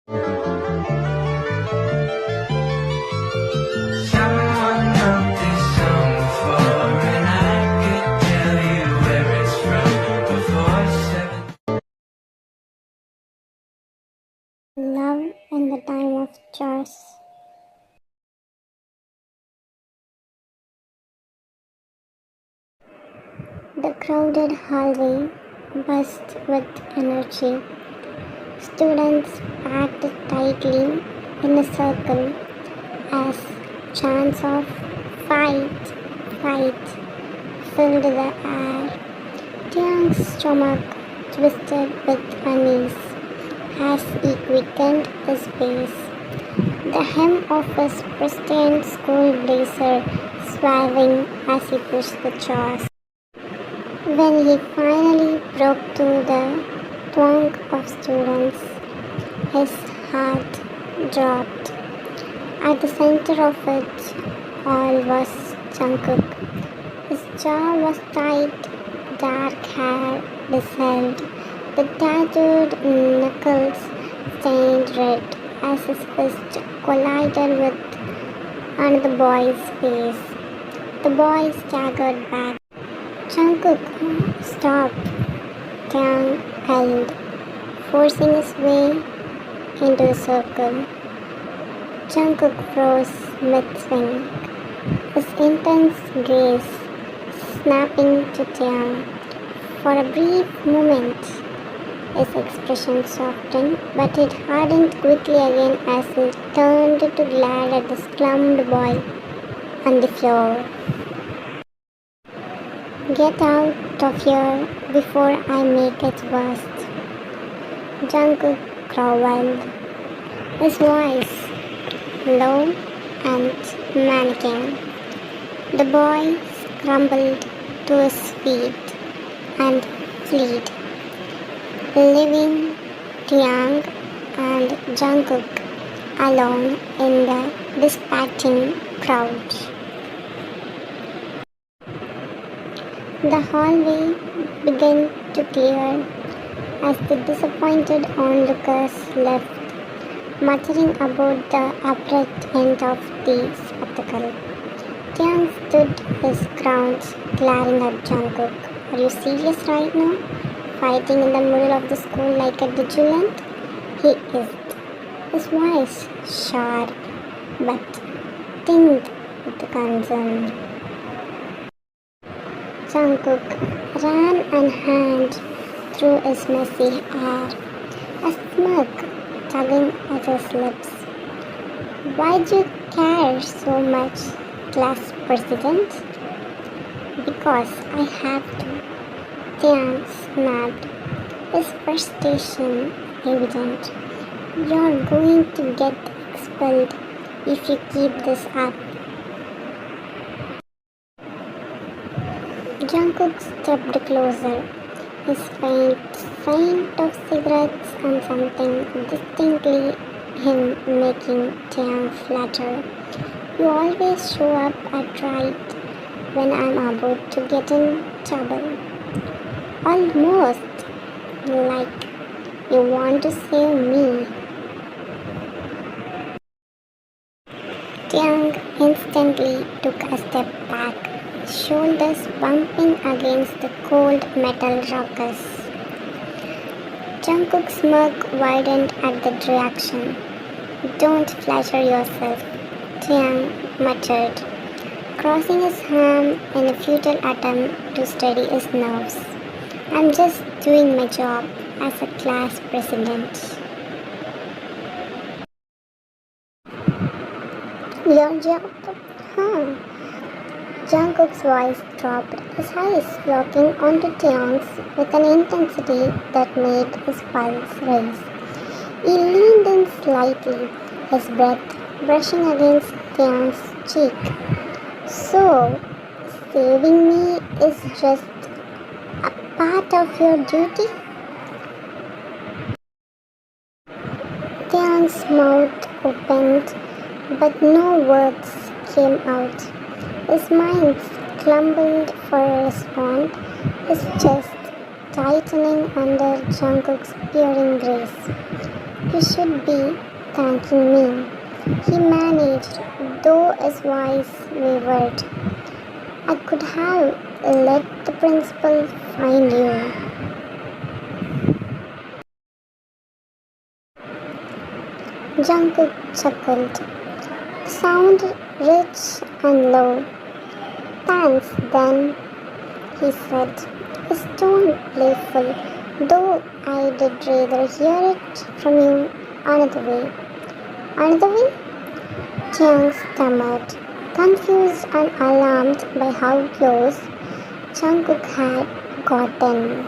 Someone wrote this song before, and I could tell you where it's from before 7. Love in the time of Choas. The crowded hallway buzzed with energy. Students packed tightly in a circle as chants of fight, fight filled the air. Taehyung's stomach twisted with unease as he quickened his pace. The hem of his pristine school blazer swaying as he pushed the chores. When he finally broke through the throng of students, his heart dropped. At the center of it all was Jungkook. His jaw was tight, dark hair disheveled, the tattooed knuckles stained red as his fist collided with another boy's face. The boy staggered back. Jungkook, stop! Taehyung yelled, forcing his way into the circle. Jungkook froze mid-swing, his intense gaze snapping to Taehyung. For a brief moment, his expression softened, but it hardened quickly again as he turned to glare at the slumped boy on the floor. Get out of here before I make it worse, Jungkook growled, his voice low and menacing. The boy scrambled to his feet and fled, leaving Taehyung and Jungkook alone in the dispatching crowd. The hallway began to clear as the disappointed onlookers left, muttering about the abrupt end of the spectacle. Taehyung stood his ground, glaring at Jungkook. Are you serious right now? Fighting in the middle of the school like a vigilant? He hissed, his voice sharp but tinged with concern. Jungkook ran a hand through his messy hair, a smirk tugging at his lips. Why do you care so much, class president? Because I have to. Taehyung snapped, his frustration evident. You're going to get expelled if you keep this up. Jungkook stepped closer, his scent of cigarettes and something distinctly him making Taehyung flutter. You always show up at right when I'm about to get in trouble. Almost like you want to save me. Taehyung instantly took a step back, shoulders bumping against the cold metal rockers. Jungkook's smirk widened at the reaction. Don't flatter yourself, Taehyung muttered, crossing his arm in a futile attempt to steady his nerves. I'm just doing my job as a class president. Your job? Huh? Jungkook's voice dropped, his eyes locking onto Taehyung's with an intensity that made his pulse race. He leaned in slightly, his breath brushing against Taehyung's cheek. So, saving me is just a part of your duty? Taehyung's mouth opened, but no words came out. His mind scrambled for a response, his chest tightening under Jungkook's peering gaze. You should be thanking me. He managed, though his voice wavered. I could have let the principal find you. Jungkook chuckled. Sound rich and low. Thanks, then, he said, his tone playful, though I did rather hear it from you another way. Another way? Taehyung stammered, confused and alarmed by how close Jungkook had gotten.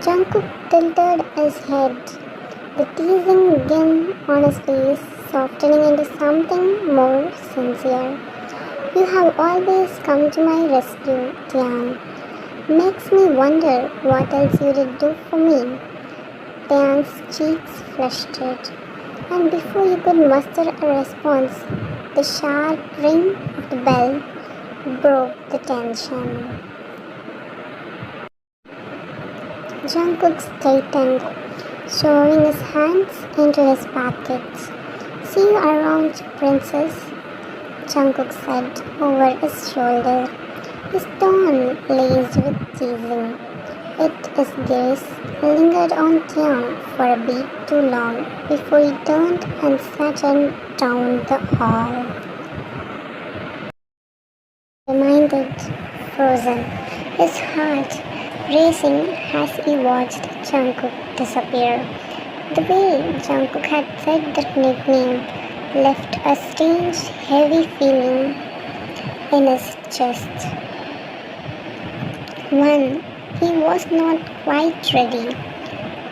Jungkook tilted his head, the teasing grin on his face softening into something more sincere. You have always come to my rescue, Taehyung. Makes me wonder what else you did do for me. Taehyung's cheeks flushed, and before he could muster a response, the sharp ring of the bell broke the tension. Jungkook straightened, shoving his hands into his pockets. See you around, princess, Jungkook said over his shoulder, his tone laced with teasing. Yet his gaze lingered on Taehyung for a bit too long before he turned and sauntered down the hall. Reminded, frozen, his heart racing as he watched Jungkook disappear. The way Jungkook had said that nickname left a strange, heavy feeling in his chest. One he was not quite ready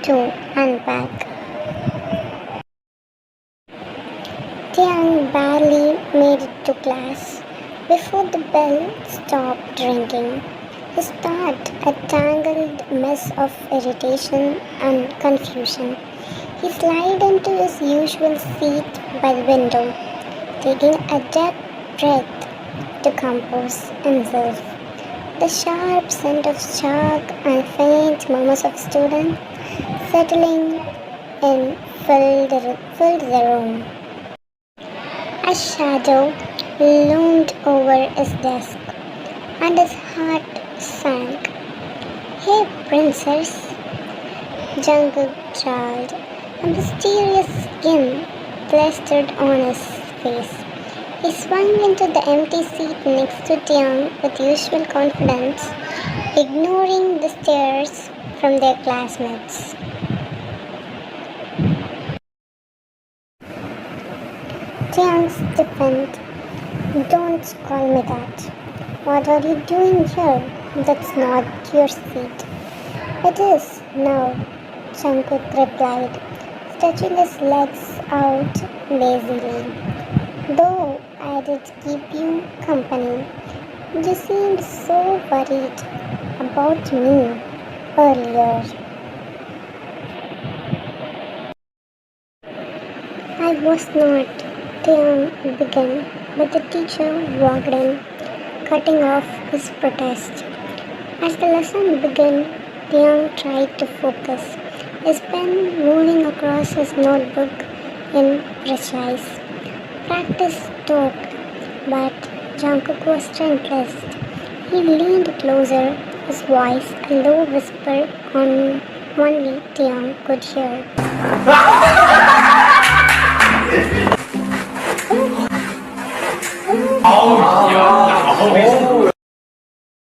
to unpack. Taehyung barely made it to class before the bell stopped ringing. His thought a tangled mess of irritation and confusion. He slid into his usual seat by the window, taking a deep breath to compose himself. The sharp scent of chalk and faint murmurs of students settling in filled the room. A shadow loomed over his desk, and his heart sank. Hey, princess, Jungkook drawled, a mysterious skin plastered on his face. He swung into the empty seat next to Taehyung with usual confidence, ignoring the stares from their classmates. Taehyung stiffened. Don't call me that. What are you doing here? That's not your seat. It is now, Jungkook replied, stretching his legs out lazily. Though I did keep you company, you seemed so worried about me earlier. I was not, Taehyung began, but the teacher walked in, cutting off his protest. As the lesson began, Taehyung tried to focus, his pen moving across his notebook in precise practice talk, but Jungkook was relentless. He leaned closer, his voice a low whisper only Taehyung could hear.